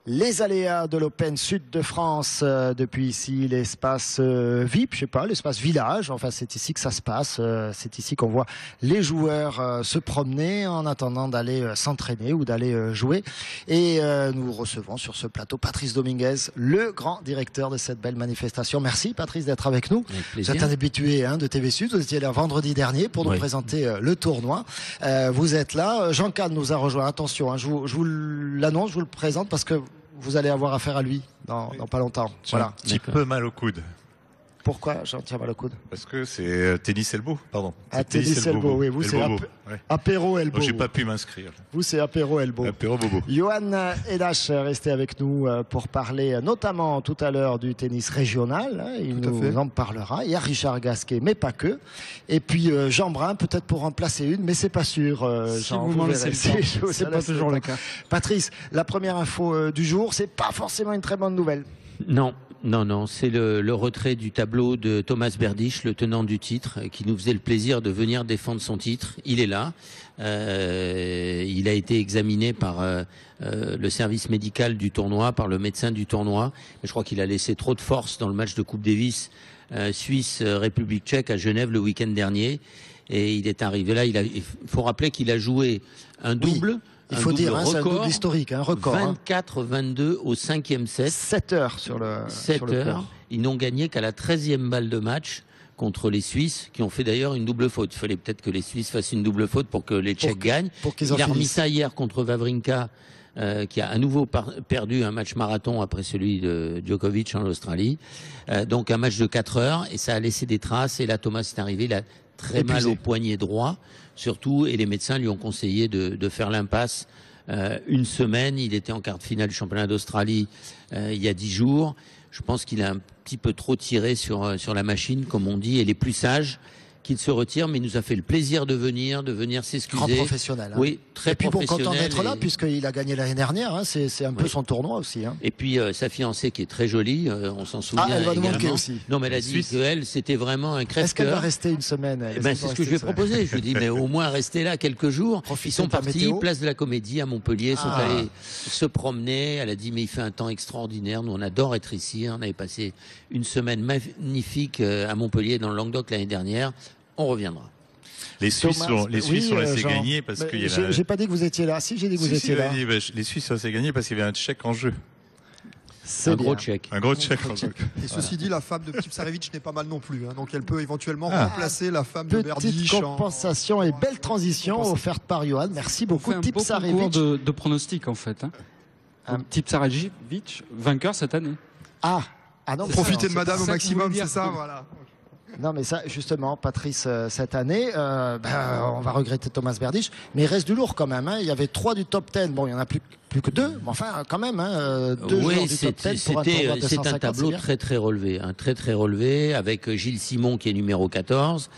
Les aléas de l'Open Sud de France, depuis ici l'espace VIP, je sais pas, l'espace village, enfin c'est ici que ça se passe, c'est ici qu'on voit les joueurs se promener en attendant d'aller s'entraîner ou d'aller jouer. Et nous recevons sur ce plateau Patrice Dominguez, le grand directeur de cette belle manifestation. Merci Patrice d'être avec nous. Vous êtes un habitué de TV Sud, vous étiez là vendredi dernier pour nous présenter le tournoi. Vous êtes là, Jean Cannes nous a rejoint, attention, je vous l'annonce, je vous le présente parce que vous allez avoir affaire à lui dans pas longtemps. Voilà. Un petit peu mal au coude. Pourquoi j'en tiens mal au coude? Parce que c'est tennis elbow, pardon. Tennis elbow, oui. Vous, c'est apéro elbow. J'ai pas pu m'inscrire. Vous, c'est apéro elbow. Apéro bobo. Johan Edache, restez avec nous pour parler notamment tout à l'heure du tennis régional. Il nous en parlera. Il y a Richard Gasquet, mais pas que. Et puis Jean Brun, peut-être pour remplacer une, mais c'est pas sûr. Si vous m'en laissez le temps, c'est pas toujours le cas. Patrice, la première info du jour, c'est pas forcément une très bonne nouvelle. Non, c'est le retrait du tableau de Thomas Berdych, le tenant du titre, qui nous faisait le plaisir de venir défendre son titre. Il est là. Il a été examiné par le service médical du tournoi, par le médecin du tournoi. Je crois qu'il a laissé trop de force dans le match de Coupe Davis Suisse-République tchèque à Genève le week-end dernier. Et il est arrivé là. Il faut rappeler qu'il a joué un double. Oui. Il faut dire, c'est un double historique, un record. 24-22 au 5e set. 7 heures sur le 7 heures. Ils n'ont gagné qu'à la 13e balle de match contre les Suisses, qui ont fait d'ailleurs une double faute. Il fallait peut-être que les Suisses fassent une double faute pour que les Tchèques gagnent. Il a remis ça hier contre Wawrinka, qui a à nouveau perdu un match marathon après celui de Djokovic en Australie. Donc un match de 4 heures, et ça a laissé des traces. Et là, Thomas est arrivé, il a très mal au poignet droit, surtout, et les médecins lui ont conseillé de faire l'impasse une semaine. Il était en quart de finale du championnat d'Australie il y a 10 jours. Je pense qu'il a un petit peu trop tiré sur la machine, comme on dit, et les plus sages qu'il se retire, mais il nous a fait le plaisir de venir s'excuser. Grand professionnel. Oui, très professionnel. Et puis bon, content d'être là, puisqu'il a gagné l'année dernière, c'est un peu son tournoi aussi. Et puis sa fiancée qui est très jolie, on s'en souvient. Elle va nous manquer aussi. Non, mais elle a dit qu'elle, c'était vraiment un crève-cœur. Est-ce qu'elle va rester une semaine? C'est ce que je lui ai proposé. Je lui ai dit, mais au moins rester là quelques jours. Ils sont partis, place de la Comédie à Montpellier, ils sont allés se promener. Elle a dit, mais il fait un temps extraordinaire. Nous, on adore être ici. On avait passé une semaine magnifique à Montpellier, dans le Languedoc l'année dernière. On reviendra. Les Suisses sont laissés gagner parce qu'il y a. J'ai pas dit que vous étiez là. Si, j'ai dit que vous étiez là. Les Suisses sont laissés gagner parce qu'il y avait un Tchèque en jeu. Un gros Tchèque. Un gros Tchèque en jeu. Et ceci dit, la femme de Tipsarevic n'est pas mal non plus. Donc elle peut éventuellement remplacer la femme de Berdych. Petite compensation et belle transition offerte par Johan. Merci beaucoup. Tipsarevic. De pronostic en fait. Tipsarevic vainqueur cette année. Ah non. Profiter de madame au maximum, c'est ça, voilà. Non, mais ça, justement, Patrice, cette année, on va regretter Thomas Berdych, mais il reste du lourd quand même. Il y avait 3 du top 10. Bon, il y en a plus que 2, mais enfin, quand même, 2 joueurs du top 10 pour un tournoi de 250. C'est un tableau très relevé, très relevé, avec Gilles Simon qui est numéro 14.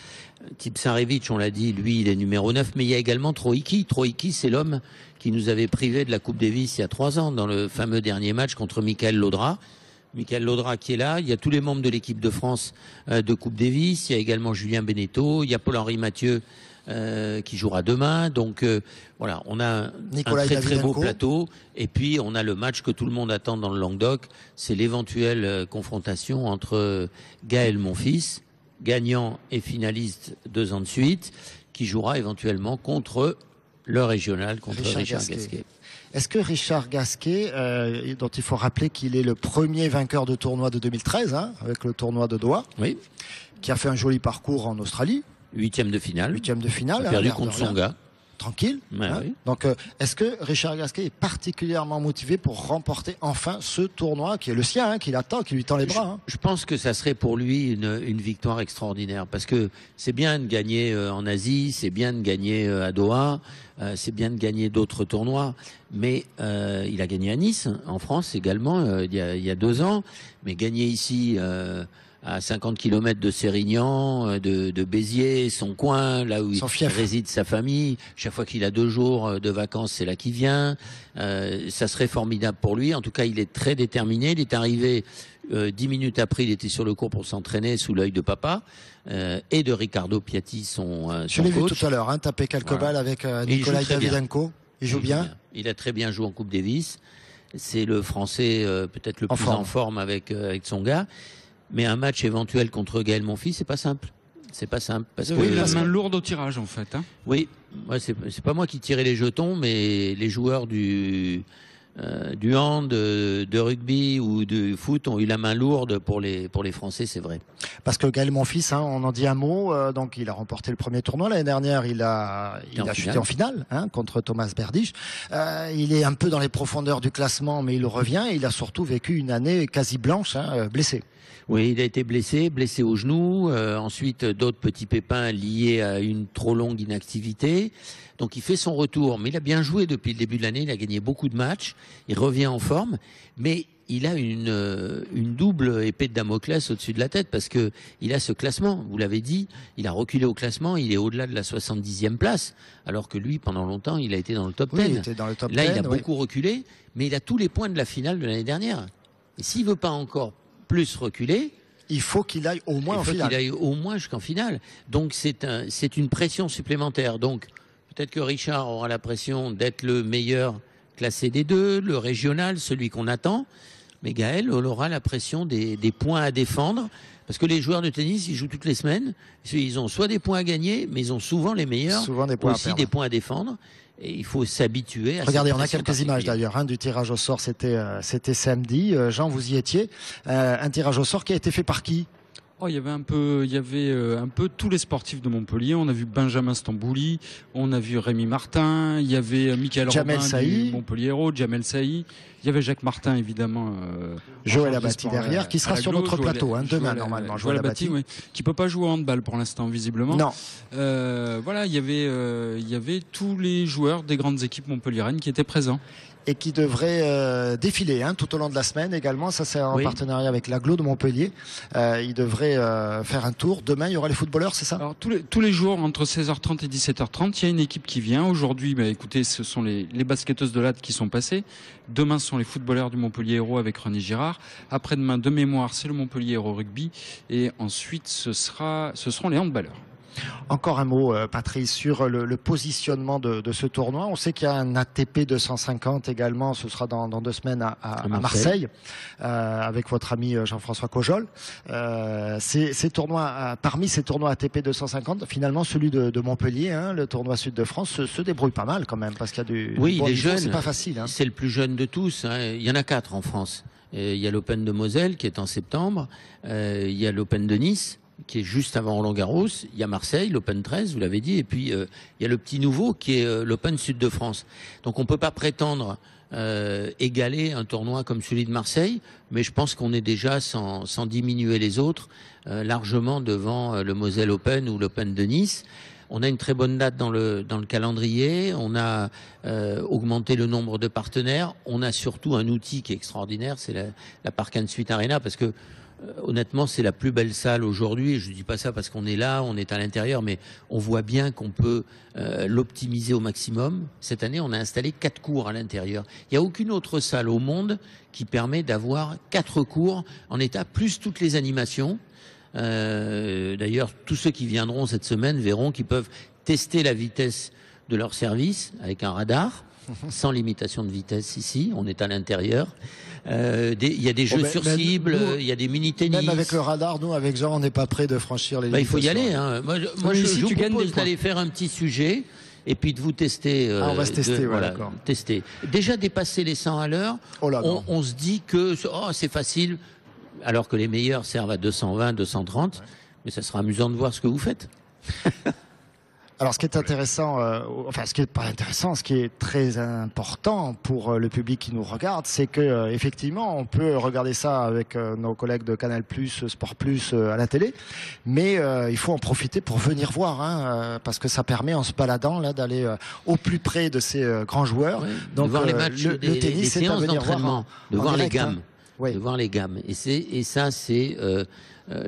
Tipsarevic, on l'a dit, lui, il est numéro 9, mais il y a également Troïki. Troïki, c'est l'homme qui nous avait privé de la Coupe Davis il y a 3 ans, dans le fameux dernier match contre Michael Laudra. Michael Laudra qui est là, il y a tous les membres de l'équipe de France de Coupe Davis, il y a également Julien Beneteau, il y a Paul-Henri Mathieu qui jouera demain, donc voilà, on a un très beau plateau, et puis on a le match que tout le monde attend dans le Languedoc, c'est l'éventuelle confrontation entre Gaël Monfils, gagnant et finaliste 2 ans de suite, qui jouera éventuellement contre le régional, contre Richard Gasquet. Est-ce que Richard Gasquet, dont il faut rappeler qu'il est le premier vainqueur de tournoi de 2013, avec le tournoi de Doha, qui a fait un joli parcours en Australie, 8e de finale, a perdu contre Tsonga. Tranquille. Oui. Donc, est-ce que Richard Gasquet est particulièrement motivé pour remporter enfin ce tournoi qui est le sien, qui l'attend, qui lui tend les bras? Je pense que ça serait pour lui une victoire extraordinaire, parce que c'est bien de gagner en Asie, c'est bien de gagner à Doha, c'est bien de gagner d'autres tournois, mais il a gagné à Nice, en France également, il y a 2 ans, mais gagner ici à 50 km de Sérignan, de Béziers, son coin, là où réside sa famille. Chaque fois qu'il a 2 jours de vacances, c'est là qu'il vient. Ça serait formidable pour lui. En tout cas, il est très déterminé. Il est arrivé 10 minutes après, il était sur le court pour s'entraîner sous l'œil de papa et de Riccardo Piatti, son coach. Je l'ai vu tout à l'heure, taper quelques balles avec Nikolai Davydenko. Il joue bien. Il a très bien joué en Coupe Davis. c'est le Français peut-être le plus en forme avec Tsonga. Mais un match éventuel contre Gaël Monfils, c'est pas simple. C'est pas simple. Parce que la main lourde au tirage, en fait. Hein. Oui, c'est pas moi qui tirais les jetons, mais les joueurs du hand, de rugby ou de foot ont eu la main lourde pour les Français, c'est vrai. Parce que Gaël Monfils, on en dit un mot, donc il a remporté le premier tournoi l'année dernière, il a chuté en finale contre Thomas Berdych. Il est un peu dans les profondeurs du classement, mais il revient et il a surtout vécu une année quasi blanche, blessé. Oui, il a été blessé au genou, ensuite d'autres petits pépins liés à une trop longue inactivité. Donc il fait son retour, mais il a bien joué depuis le début de l'année, il a gagné beaucoup de matchs, il revient en forme, mais il a une double épée de Damoclès au-dessus de la tête parce que il a ce classement, vous l'avez dit, il a reculé au classement, il est au-delà de la 70e place, alors que lui, pendant longtemps, il a été dans le top 10. Il était dans le top 10. Là, il a beaucoup reculé, mais il a tous les points de la finale de l'année dernière. Et s'il veut pas encore plus reculer, il faut qu'il aille au moins en finale. Il faut qu'il aille au moins jusqu'en finale. Donc c'est une pression supplémentaire. Donc peut-être que Richard aura la pression d'être le meilleur classé des deux, le régional, celui qu'on attend. Mais Gaël aura la pression des points à défendre. Parce que les joueurs de tennis, ils jouent toutes les semaines. Ils ont soit des points à gagner, mais ils ont souvent les meilleurs, souvent des points aussi des points à défendre. Et il faut s'habituer à Regardez, on a quelques images d'ailleurs du tirage au sort, c'était samedi. Jean, vous y étiez. Un tirage au sort qui a été fait par qui ? Il y avait un peu tous les sportifs de Montpellier. On a vu Benjamin Stambouli, on a vu Rémi Martin, il y avait Michael Robin du Montpellier Hérault, Jamel Saï, il y avait Jacques Martin évidemment. Joël Abati derrière, qui sera sur notre plateau demain normalement. Joël Abati, oui, qui peut pas jouer au handball pour l'instant visiblement. Non. Voilà, il y avait tous les joueurs des grandes équipes montpelliéraines qui étaient présents. Et qui devrait défiler tout au long de la semaine également. Ça, c'est en partenariat avec l'Aglo de Montpellier. Il devrait faire un tour. Demain, il y aura les footballeurs, c'est ça ? Alors, tous les jours, entre 16h30 et 17h30, il y a une équipe qui vient. Aujourd'hui, écoutez, ce sont les basketteuses de l'AD qui sont passées. Demain, ce sont les footballeurs du Montpellier Hérault avec René Girard. Après-demain, de mémoire, c'est le Montpellier Hérault Rugby. Et ensuite, ce seront les handballeurs. Encore un mot, Patrice, sur le positionnement de ce tournoi. On sait qu'il y a un ATP 250 également. Ce sera dans 2 semaines à Marseille, avec votre ami Jean-François Cojol. Ces tournois, parmi ces tournois ATP 250, finalement, celui de Montpellier, le tournoi Sud de France, se débrouille pas mal quand même, parce qu'il y a du bon niveau, jeune, c'est pas facile. C'est le plus jeune de tous. Il y en a 4 en France. Il y a l'Open de Moselle qui est en septembre. Il y a l'Open de Nice, qui est juste avant Roland-Garros. Il y a Marseille, l'Open 13, vous l'avez dit, et puis il y a le petit nouveau qui est l'Open Sud de France. Donc on peut pas prétendre égaler un tournoi comme celui de Marseille, mais je pense qu'on est déjà, sans diminuer les autres, largement devant le Moselle Open ou l'Open de Nice. On a une très bonne date dans le calendrier, on a augmenté le nombre de partenaires, on a surtout un outil qui est extraordinaire, c'est la Park & Suite Arena, parce que honnêtement, c'est la plus belle salle aujourd'hui. Je ne dis pas ça parce qu'on est là, on est à l'intérieur, mais on voit bien qu'on peut l'optimiser au maximum. Cette année, on a installé 4 cours à l'intérieur. Il n'y a aucune autre salle au monde qui permet d'avoir 4 cours en état, plus toutes les animations. D'ailleurs, tous ceux qui viendront cette semaine verront qu'ils peuvent tester la vitesse de leur service avec un radar. Sans limitation de vitesse ici, on est à l'intérieur. Il y a des jeux sur cible, il y a des mini-tennis. Même avec le radar, nous, avec Jean, on n'est pas prêt de franchir les limitations. Il faut y aller. Moi, je vous propose d'aller faire un petit sujet et puis de vous tester. On va se tester, d'accord. Tester. Déjà dépasser les 100 à l'heure, on se dit que c'est facile, alors que les meilleurs servent à 220, 230. Mais ça sera amusant de voir ce que vous faites. Alors, ce qui est intéressant, ce qui est pas intéressant, ce qui est très important pour le public qui nous regarde, c'est que effectivement, on peut regarder ça avec nos collègues de Canal+, Sport+, à la télé, mais il faut en profiter pour venir voir, parce que ça permet, en se baladant là, d'aller au plus près de ces grands joueurs. Oui, donc, de voir les matchs, le tennis, c'est à venir voir de voir les gammes, de voir les gammes. Et ça, c'est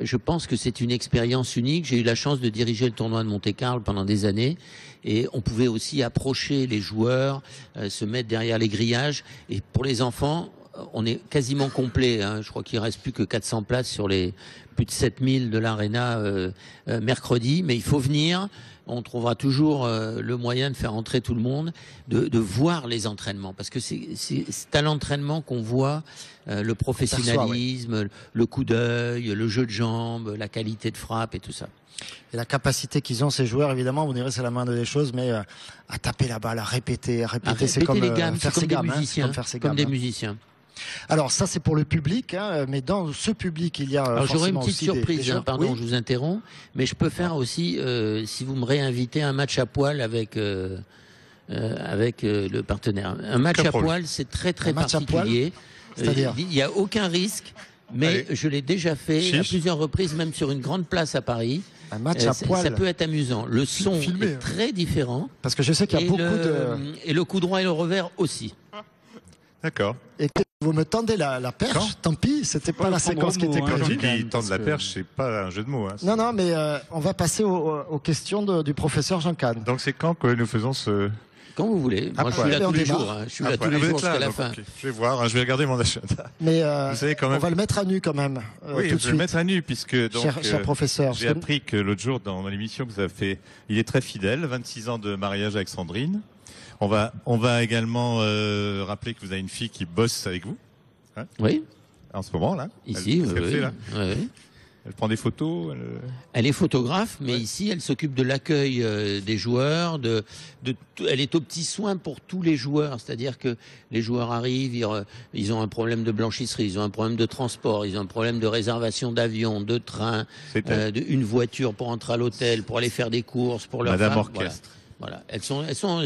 je pense que c'est une expérience unique. J'ai eu la chance de diriger le tournoi de Monte-Carlo pendant des années et on pouvait aussi approcher les joueurs, se mettre derrière les grillages. Et pour les enfants, on est quasiment complet. Hein. Je crois qu'il reste plus que 400 places sur les plus de 7000 de l'Arena mercredi. Mais il faut venir. On trouvera toujours le moyen de faire entrer tout le monde, de voir les entraînements. Parce que c'est à l'entraînement qu'on voit le professionnalisme, le coup d'œil, le jeu de jambes, la qualité de frappe et tout ça. Et la capacité qu'ils ont, ces joueurs, évidemment, vous direz c'est la moindre des choses, mais à taper la balle, à répéter, c'est comme les gammes, faire ses gammes, comme des musiciens. Alors ça c'est pour le public, hein, mais dans ce public il y a. Alors j'aurais une petite surprise, des pardon, je vous interromps, mais je peux faire aussi, si vous me réinvitez, un match à poil avec le partenaire. Un match à poil, c'est très particulier. C'est-à-dire, il n'y a aucun risque, mais je l'ai déjà fait à plusieurs reprises, même sur une grande place à Paris. Un match à poil. Ça peut être amusant. Le son est très différent. Parce que je sais qu'il y a beaucoup de. Et le coup droit et le revers aussi. D'accord. Et que vous me tendez la perche, tant pis, c'était pas la séquence qui était prévue. Quand tendre la perche, c'est pas un jeu de mots. Hein, non, mais on va passer aux questions du professeur Jean Kahn. Donc c'est quand que nous faisons ce... Quand vous voulez. Moi, je suis là tous les jours. Je suis là tous les jours jusqu'à la fin. Okay. Je vais voir, je vais regarder mon agenda. Mais vous savez, quand même... on va le mettre à nu quand même. Oui, je vais le mettre à nu, puisque cher professeur, j'ai appris que l'autre jour, dans l'émission que vous avez fait, il est très fidèle, 26 ans de mariage avec Sandrine. On va également rappeler que vous avez une fille qui bosse avec vous. Hein, oui. En ce moment, là. Ici, elle fait, là. Oui. Elle prend des photos. Elle est photographe, mais ici, elle s'occupe de l'accueil des joueurs. Elle est aux petits soins pour tous les joueurs. C'est-à-dire que les joueurs arrivent, ils ont un problème de blanchisserie, ils ont un problème de transport, ils ont un problème de réservation d'avion, de train, une voiture pour entrer à l'hôtel, pour aller faire des courses, pour leur Madame femme. Orchestre. Voilà. Elles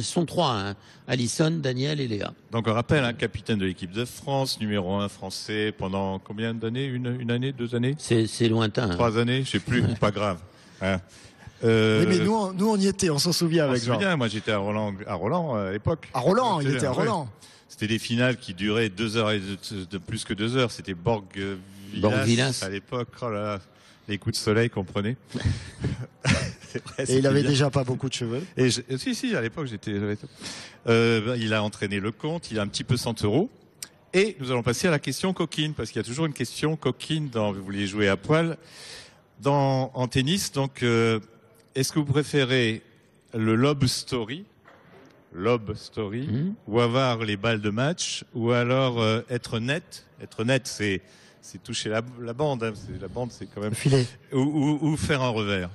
sont trois, hein. Alison, Daniel et Léa. Donc on rappelle, hein, capitaine de l'équipe de France, numéro 1 français pendant combien d'années, une année, 2 années? C'est lointain. 3 années, je sais plus, pas grave. Hein. Oui, mais nous on y était, on s'en souvient avec Jean. Moi j'étais à Roland à l'époque. À Roland, il était à Roland. C'était des finales qui duraient 2 heures et de plus que 2 heures. C'était Borg-Villas à l'époque. Oh là là, les coups de soleil qu'on prenait. Et il avait déjà pas beaucoup de cheveux. Si, à l'époque, il a entraîné Lecomte, il a un petit peu 100 €. Et nous allons passer à la question coquine, parce qu'il y a toujours une question coquine dans vous vouliez jouer à poil en tennis. Donc, est-ce que vous préférez le lob story, ou avoir les balles de match, ou alors être net? Être net, c'est toucher la bande. Hein. La bande, c'est quand même filet. Ou faire un revers.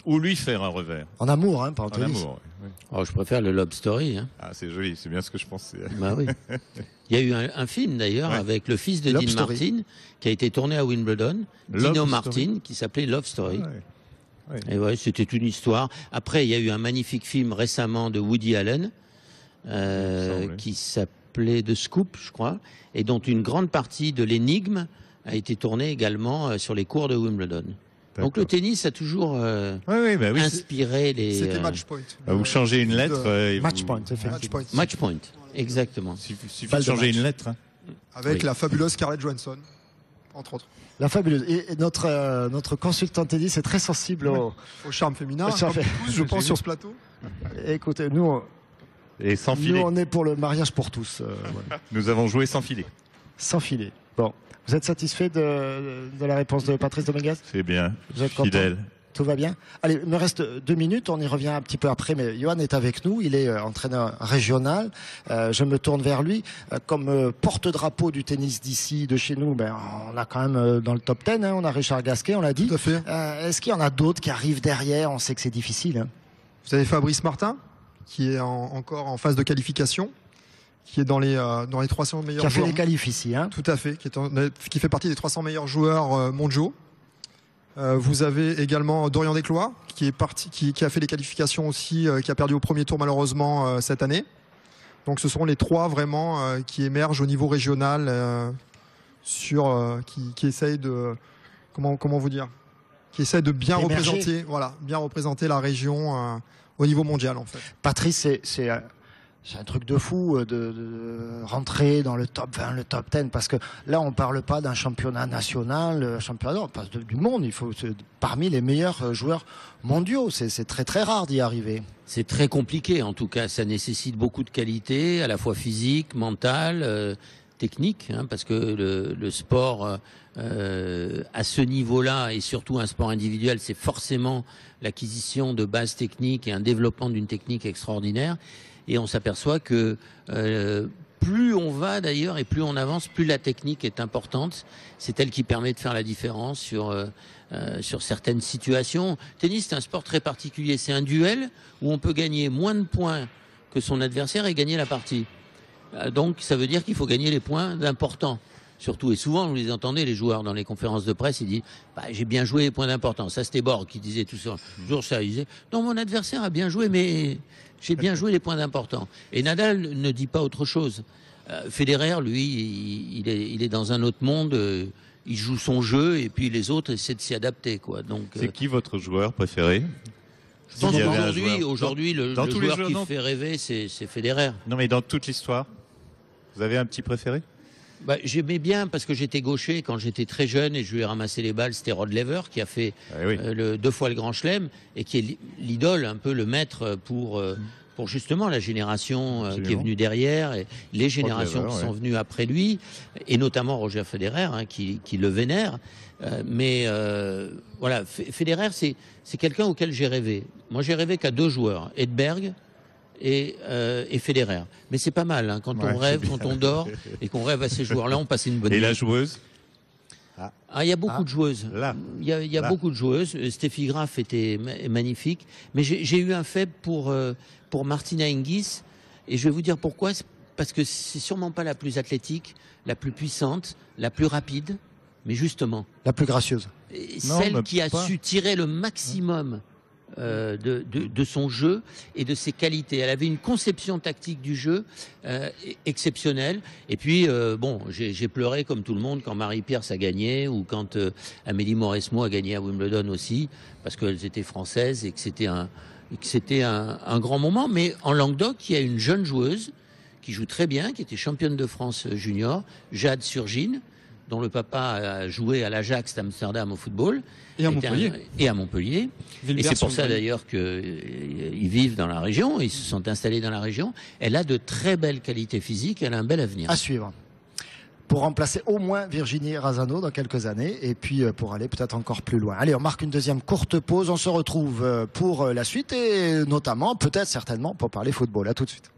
Ou lui faire un revers. En amour, hein, pas en tennis. En amour, oui. Oh, je préfère le lob story. Hein. Ah, c'est joli, c'est bien ce que je pensais. Bah oui. Il y a eu un film d'ailleurs avec le fils de Dean Martin qui a été tourné à Wimbledon, Dino Martin, qui s'appelait Love Story. Ah, ouais. Et ouais, c'était une histoire. Après, il y a eu un magnifique film récemment de Woody Allen qui s'appelait The Scoop, je crois, et dont une grande partie de l'énigme a été tournée également sur les cours de Wimbledon. Donc le tennis a toujours inspiré les... C'était match point. Vous changez une lettre... match point, effectivement. Match point, exactement. Il suffit de changer une lettre. Hein. Avec la fabuleuse Scarlett Johansson, entre autres. La fabuleuse. Et notre consultant tennis est très sensible au charme féminin, comme tous, je pense, sur ce plateau. Écoutez, nous... Et sans filet. Nous, on est pour le mariage pour tous. Voilà. Nous avons joué sans filet. Sans filet. Bon. Vous êtes satisfait de la réponse de Patrice Dominguez? C'est bien. Vous êtes fidèle. Tout va bien? Allez, il me reste 2 minutes, on y revient un petit peu après, mais Johan est avec nous, il est entraîneur régional. Je me tourne vers lui. Comme porte-drapeau du tennis d'ici, de chez nous, on a quand même dans le top 10, hein, on a Richard Gasquet, on l'a dit. Tout à fait. Est-ce qu'il y en a d'autres qui arrivent derrière? On sait que c'est difficile. Hein. Vous avez Fabrice Martin, qui est encore en phase de qualification, qui est dans les 300 meilleurs joueurs. Qui a fait les qualifs ici, hein. Tout à fait, qui fait partie des 300 meilleurs joueurs mondiaux. Vous avez également Dorian Desclois, qui a fait les qualifications aussi, qui a perdu au premier tour malheureusement cette année. Donc ce seront les 3 vraiment qui émergent au niveau régional, qui essayent de comment vous dire, qui essayent de bien représenter la région au niveau mondial en fait. Patrice, c'est un truc de fou de rentrer dans le top 20, le top 10, parce que là, on ne parle pas d'un championnat national, on parle du monde. Il faut parmi les meilleurs joueurs mondiaux. C'est très très rare d'y arriver. C'est très compliqué, en tout cas. Ça nécessite beaucoup de qualité, à la fois physique, mentale, technique, hein, parce que le sport à ce niveau-là, et surtout un sport individuel, c'est forcément l'acquisition de bases techniques et un développement d'une technique extraordinaire. Et on s'aperçoit que plus on va d'ailleurs et plus on avance, plus la technique est importante. C'est elle qui permet de faire la différence sur certaines situations. Tennis, c'est un sport très particulier. C'est un duel où on peut gagner moins de points que son adversaire et gagner la partie. Donc ça veut dire qu'il faut gagner les points d'importants. Surtout, et souvent, vous les entendez, les joueurs dans les conférences de presse, ils disent j'ai bien joué les points d'importance. Ça, c'était Borg qui disait tout ça. Toujours ça, il disait non, mon adversaire a bien joué, mais j'ai bien joué les points d'importance. Et Nadal ne dit pas autre chose. Federer, lui, il est dans un autre monde. Il joue son jeu et puis les autres essaient de s'y adapter, quoi. Donc, c'est qui votre joueur préféré? Je pense qu'aujourd'hui, le joueur qui fait rêver, c'est Federer. Non, mais dans toute l'histoire, vous avez un petit préféré? J'aimais bien parce que j'étais gaucher quand j'étais très jeune et je lui ai ramassé les balles. C'était Rod Laver qui a fait 2 fois le Grand Chelem et qui est l'idole, un peu le maître pour justement la génération qui est venue derrière et les générations qui sont venues après lui, et notamment Roger Federer qui le vénère. Mais voilà, Federer, c'est quelqu'un auquel j'ai rêvé. Moi, j'ai rêvé qu'à 2 joueurs, Edberg et Federer. Mais c'est pas mal, hein, quand on rêve, quand on dort et qu'on rêve à ces joueurs-là, on passe une bonne nuit. Et la joueuse? Il y a beaucoup de joueuses. Il y a beaucoup de joueuses. Steffi Graf était magnifique. Mais j'ai eu un faible pour Martina Hingis. Et je vais vous dire pourquoi. Parce que c'est sûrement pas la plus athlétique, la plus puissante, la plus rapide, mais justement. La plus gracieuse. Celle qui a su tirer le maximum de son jeu et de ses qualités. Elle avait une conception tactique du jeu exceptionnelle. Et puis, j'ai pleuré comme tout le monde quand Marie Pierce a gagné ou quand Amélie Mauresmo a gagné à Wimbledon aussi, parce qu'elles étaient françaises et que c'était un grand moment. Mais en Languedoc, il y a une jeune joueuse qui joue très bien, qui était championne de France junior, Jade Surgine, dont le papa a joué à l'Ajax d'Amsterdam au football. Et à Montpellier. Et à Montpellier. Et c'est pour ça d'ailleurs qu'ils vivent dans la région, ils se sont installés dans la région. Elle a de très belles qualités physiques, elle a un bel avenir. À suivre. Pour remplacer au moins Virginie Razzano dans quelques années et puis pour aller peut-être encore plus loin. Allez, on marque une deuxième courte pause, on se retrouve pour la suite et notamment, peut-être certainement, pour parler football. À tout de suite.